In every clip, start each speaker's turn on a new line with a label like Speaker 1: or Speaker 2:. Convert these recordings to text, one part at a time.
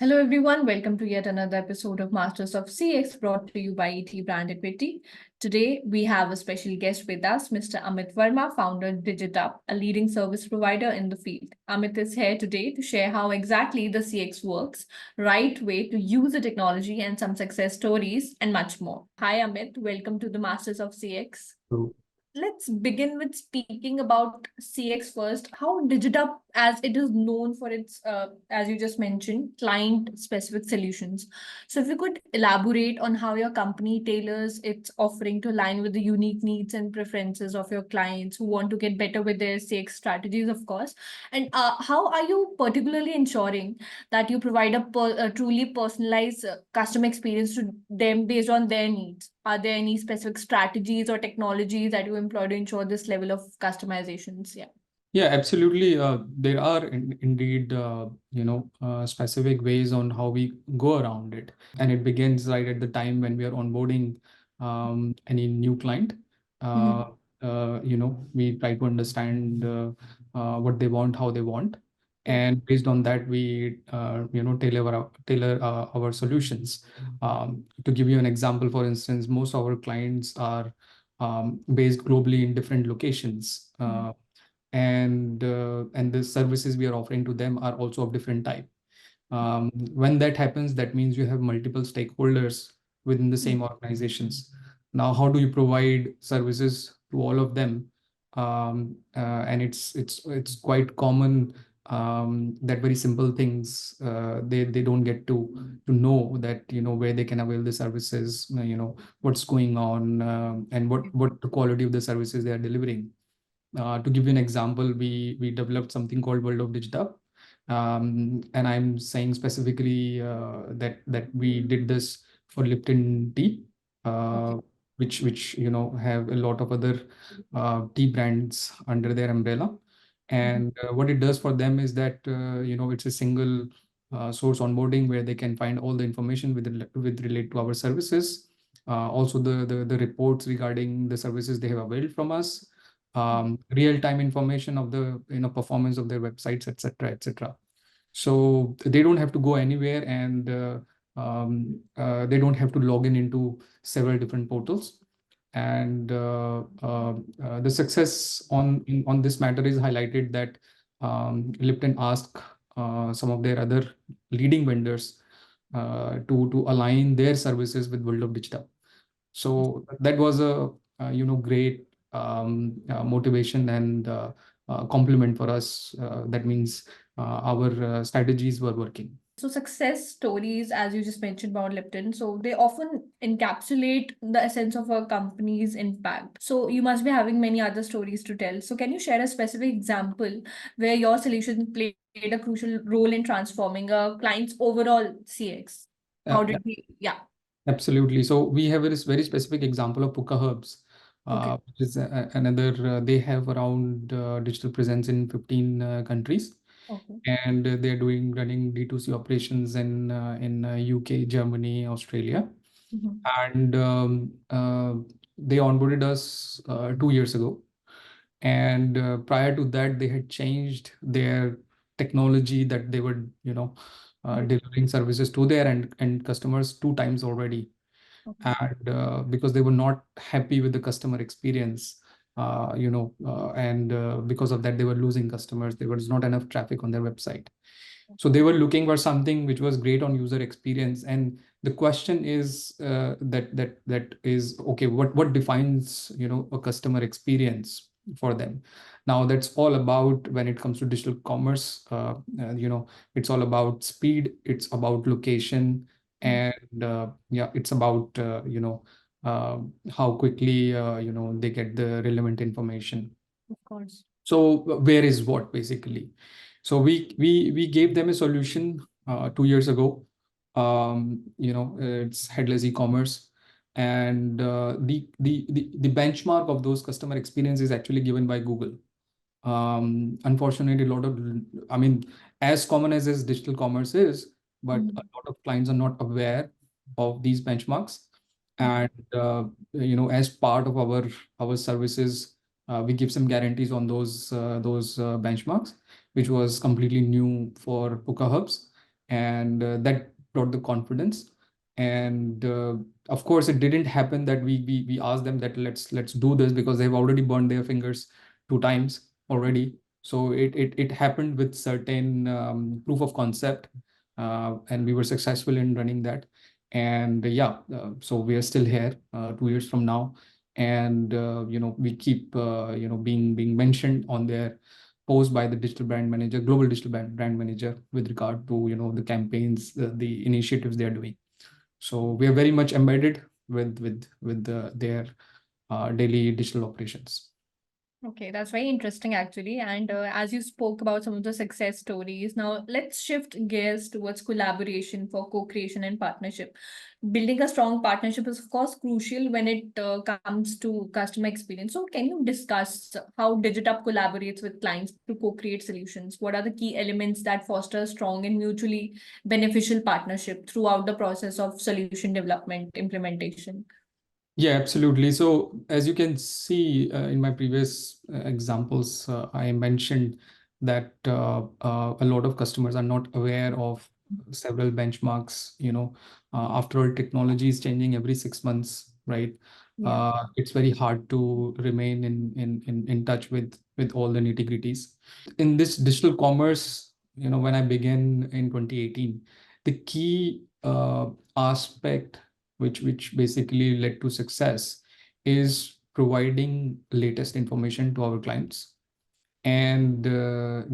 Speaker 1: Hello everyone, welcome to yet another episode of Masters of CX brought to you by ETBrandEquity. Today we have a special guest with us, Mr. Amit Verma, founder of Digitup, a leading service provider in the field. Amit is here today to share how exactly the CX works, right way to use the technology and some success stories and much more. Hi Amit, welcome to the Masters of CX.
Speaker 2: So,
Speaker 1: Let's begin with speaking about CX first. How Digitup, as it is known for its, as you just mentioned, client-specific solutions. So if you could elaborate on how your company tailors its offering to align with the unique needs and preferences of your clients who want to get better with their CX strategies, of course. And how are you particularly ensuring that you provide a truly personalized customer experience to them based on their needs? Are there any specific strategies or technologies that you employ to ensure this level of customizations? Yeah.
Speaker 2: yeah, absolutely. There are indeed, specific ways on how we go around it. And it begins right at the time when we are onboarding any new client. We try to understand what they want, how they want. And based on that, we, tailor our solutions. To give you an example, for instance, most of our clients are based globally in different locations. And the services we are offering to them are also of different type. When that happens, that means you have multiple stakeholders within the same organizations. Now, how do you provide services to all of them? And it's quite common that very simple things they don't get to know that where they can avail the services, what's going on, and what the quality of the services they are delivering. To give you an example, we developed something called World of Digitup. And I'm saying specifically that we did this for Lipton tea, which have a lot of other tea brands under their umbrella. And what it does for them is that it's a single source onboarding where they can find all the information with relate to our services. Also the reports regarding the services they have availed from us, real-time information of the performance of their websites, etc., etc. So they don't have to go anywhere, and they don't have to log in into several different portals. And the success on this matter is highlighted that Lipton asked some of their other leading vendors to align their services with World of Digitup. So that was a great motivation and compliment for us. That means our strategies were working.
Speaker 1: So success stories, as you just mentioned about Lipton, so they often encapsulate the essence of a company's impact. So you must be having many other stories to tell. So can you share a specific example where your solution played a crucial role in transforming a client's overall CX? How did we? Yeah.
Speaker 2: Absolutely. So we have a very specific example of Puka Herbs, which is another. They have around digital presence in 15 countries.
Speaker 1: Okay.
Speaker 2: And they're running D2C operations in UK, Germany, Australia. And they onboarded us 2 years ago. And prior to that, they had changed their technology that they were, delivering services to their end customers 2 times already. And because they were not happy with the customer experience, and because of that, they were losing customers. There was not enough traffic on their website. So they were looking for something which was great on user experience. And the question is that is, okay, what defines, a customer experience for them? Now, that's all about when it comes to digital commerce, it's all about speed, it's about location, and it's about, how quickly, they get the relevant information.
Speaker 1: Of course.
Speaker 2: So where is what, basically? So we gave them a solution 2 years ago. It's headless e-commerce, and the benchmark of those customer experience is actually given by Google. Unfortunately, as common as this digital commerce is, but a lot of clients are not aware of these benchmarks. And as part of our services, we give some guarantees on those benchmarks, which was completely new for Puka Hubs. and that brought the confidence. And of course, it didn't happen that we asked them that let's do this, because they've already burned their fingers 2 times already. So it happened with certain proof of concept, and we were successful in running that. And yeah, so we are still here 2 years from now, and we keep being mentioned on their post by the digital brand manager, global digital brand manager, with regard to the campaigns, the initiatives they are doing. So we are very much embedded with their daily digital operations.
Speaker 1: Okay, that's very interesting actually. And as you spoke about some of the success stories, now let's shift gears towards collaboration for co-creation and partnership. Building a strong partnership is, of course, crucial when it comes to customer experience. So, can you discuss how Digitup collaborates with clients to co-create solutions? What are the key elements that foster a strong and mutually beneficial partnership throughout the process of solution development implementation?
Speaker 2: Yeah, absolutely. So as you can see in my previous examples, I mentioned that a lot of customers are not aware of several benchmarks. After all, technology is changing every 6 months, right?
Speaker 1: Yeah.
Speaker 2: It's very hard to remain in touch with all the nitty-gritties. In this digital commerce, when I began in 2018, the key aspect which basically led to success is providing latest information to our clients, and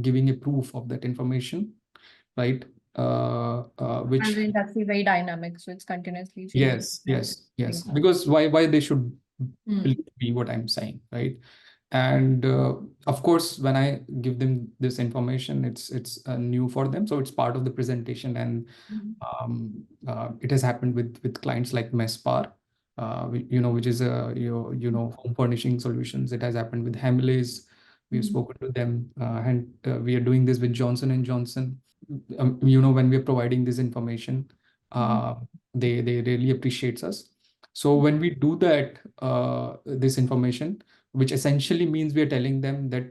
Speaker 2: giving a proof of that information, right?
Speaker 1: And
Speaker 2: Which
Speaker 1: the industry is very dynamic, so it's continuously changing.
Speaker 2: Yes,
Speaker 1: And
Speaker 2: yes, yes.
Speaker 1: things.
Speaker 2: Because why they should
Speaker 1: Mm,
Speaker 2: believe me what I'm saying, right? And of course, when I give them this information, it's new for them, so it's part of the presentation. And
Speaker 1: mm,
Speaker 2: it has happened with clients like Mespar, which is a home furnishing solutions. It has happened with Hamleys. We've
Speaker 1: mm,
Speaker 2: spoken to them, and we are doing this with Johnson and Johnson. When we are providing this information,
Speaker 1: mm,
Speaker 2: uh, they really appreciates us. So when we do that, this information, which essentially means we are telling them that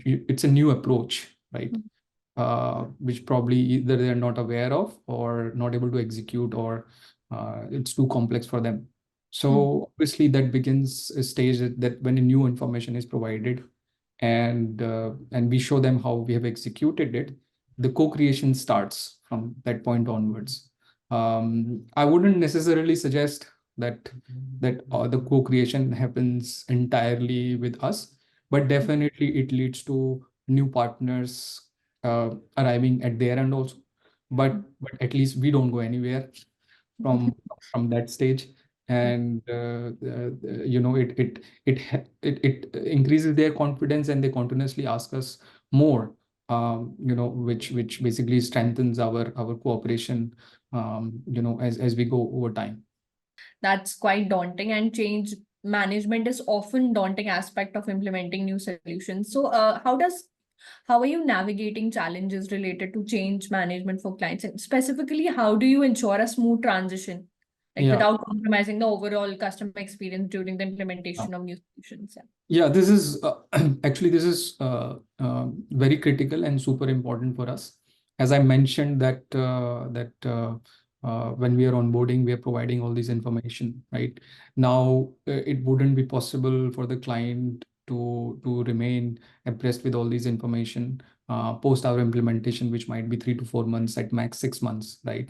Speaker 2: it's a new approach, right?
Speaker 1: mm,
Speaker 2: Which probably either they're not aware of or not able to execute, or it's too complex for them.
Speaker 1: mm.
Speaker 2: So obviously that begins a stage that when a new information is provided, and we show them how we have executed it, the co-creation starts from that point onwards. I wouldn't necessarily suggest that the co-creation happens entirely with us, but definitely it leads to new partners arriving at their end also. But at least we don't go anywhere from from that stage. And it increases their confidence, and they continuously ask us more, which basically strengthens our cooperation, as we go over time.
Speaker 1: That's quite daunting, and change management is often daunting aspect of implementing new solutions. So, how are you navigating challenges related to change management for clients? And specifically, how do you ensure a smooth transition, like
Speaker 2: Yeah.
Speaker 1: without compromising the overall customer experience during the implementation of new solutions?
Speaker 2: Yeah, this is actually this is very critical and super important for us. As I mentioned that when we are onboarding, we are providing all this information, right? Now, it wouldn't be possible for the client to remain abreast with all these information post our implementation, which might be 3 to 4 months, at max 6 months, right?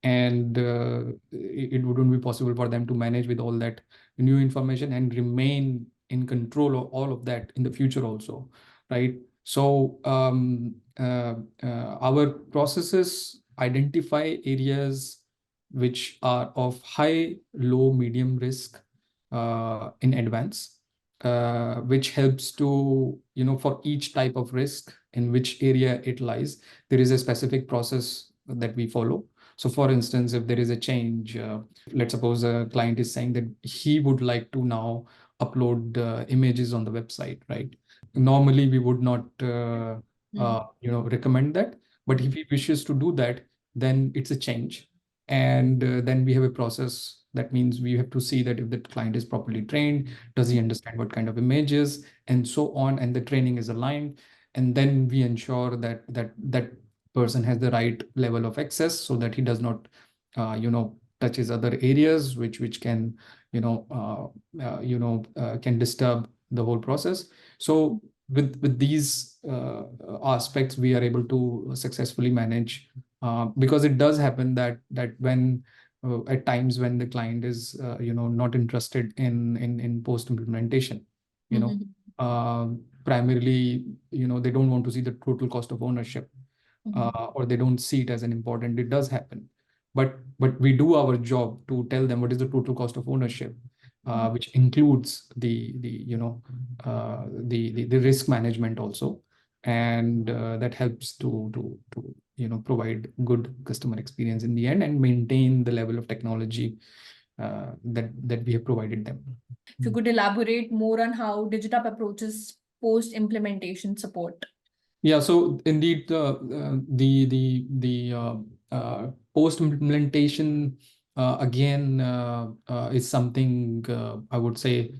Speaker 2: And it wouldn't be possible for them to manage with all that new information and remain in control of all of that in the future also, right? So our processes identify areas which are of high, low, medium risk in advance, which helps to, for each type of risk in which area it lies, there is a specific process that we follow. So for instance, if there is a change, let's suppose a client is saying that he would like to now upload images on the website, right? Normally, we would not,
Speaker 1: Mm,
Speaker 2: recommend that. But if he wishes to do that, then it's a change. And then we have a process. That means we have to see that if the client is properly trained, does he understand what kind of images, and so on, and the training is aligned. And then we ensure that person has the right level of access so that he does not touches other areas which can can disturb the whole process. So with these aspects, we are able to successfully manage, because it does happen that when at times when the client is not interested in post implementation, primarily they don't want to see the total cost of ownership, or they don't see it as an important. It does happen, but we do our job to tell them what is the total cost of ownership, which includes the risk management also, and that helps to provide good customer experience in the end and maintain the level of technology that we have provided them.
Speaker 1: If you could elaborate more on how Digitup approaches post-implementation support.
Speaker 2: Yeah, so indeed, the post implementation again is something, I would say,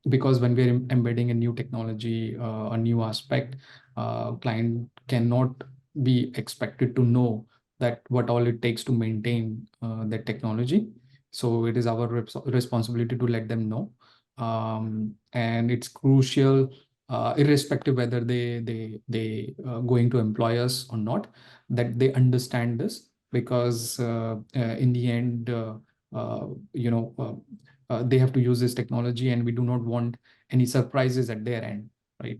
Speaker 2: because when we're embedding a new technology, a new aspect, client cannot be expected to know that what all it takes to maintain that technology. So it is our responsibility to let them know, and it's crucial, irrespective whether they going to employ us or not, that they understand this, because in the end, they have to use this technology, and we do not want any surprises at their end, right?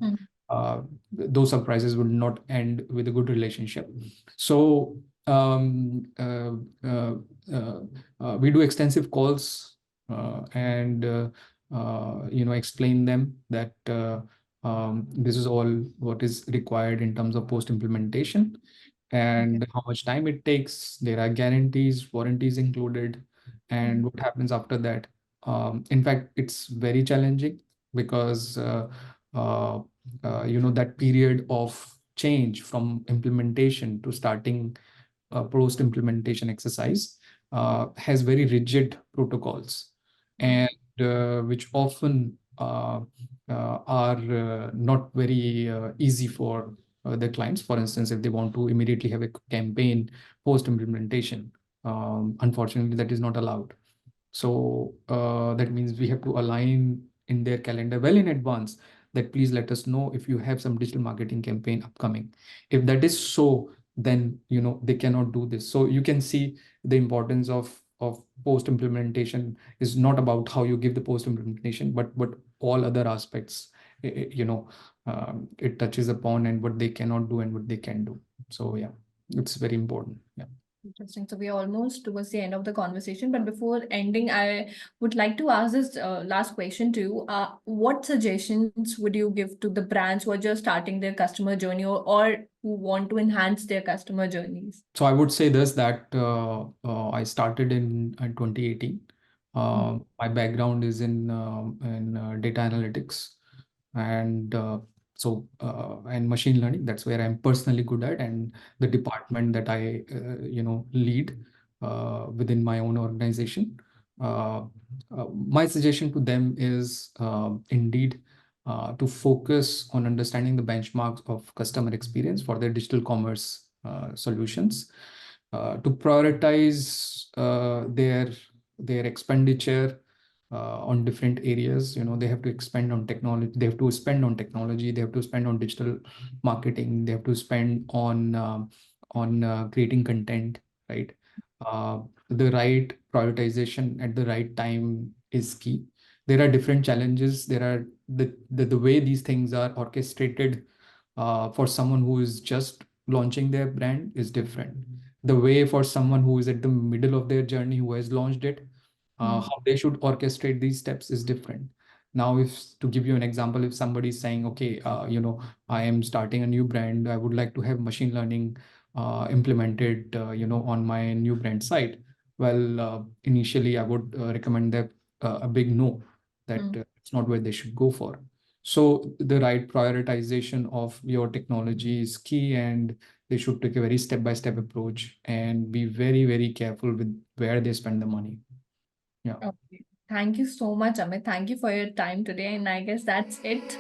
Speaker 2: Those surprises will not end with a good relationship. So we do extensive calls, and explain them that this is all what is required in terms of post implementation, and how much time it takes. There are guarantees, warranties included, and what happens after that. In fact, it's very challenging, because that period of change from implementation to starting a post implementation exercise has very rigid protocols, and which often are not very easy for the clients. For instance, if they want to immediately have a campaign post implementation, unfortunately that is not allowed. So that means we have to align in their calendar well in advance that please let us know if you have some digital marketing campaign upcoming. If that is so, then they cannot do this. So you can see the importance of post implementation is not about how you give the post implementation, but all other aspects it touches upon, and what they cannot do and what they can do. So yeah, it's very important. Yeah.
Speaker 1: Interesting. So we are almost towards the end of the conversation, but before ending, I would like to ask this last question to you. What suggestions would you give to the brands who are just starting their customer journey, or who want to enhance their customer journeys?
Speaker 2: So I would say this, that I started in 2018. My background is in data analytics, and and machine learning. That's where I'm personally good at, and the department that I lead within my own organization. My suggestion to them is indeed to focus on understanding the benchmarks of customer experience for their digital commerce solutions, to prioritize their expenditure on different areas. They have to expend on technology, they have to spend on technology, they have to spend on digital marketing, they have to spend on creating content, right? The right prioritization at the right time is key. There are different challenges. There are the way these things are orchestrated for someone who is just launching their brand is different. The way for someone who is at the middle of their journey, who has launched it, how they should orchestrate these steps is different. Now, if to give you an example, if somebody is saying, okay, I am starting a new brand, I would like to have machine learning implemented, on my new brand site. Well, initially, I would recommend that a big no, that it's not where they should go for. So the right prioritization of your technology is key, and they should take a very step-by-step approach and be very, very careful with where they spend the money. Yeah.
Speaker 1: Okay. Thank you so much, Amit. Thank you for your time today. And I guess that's it.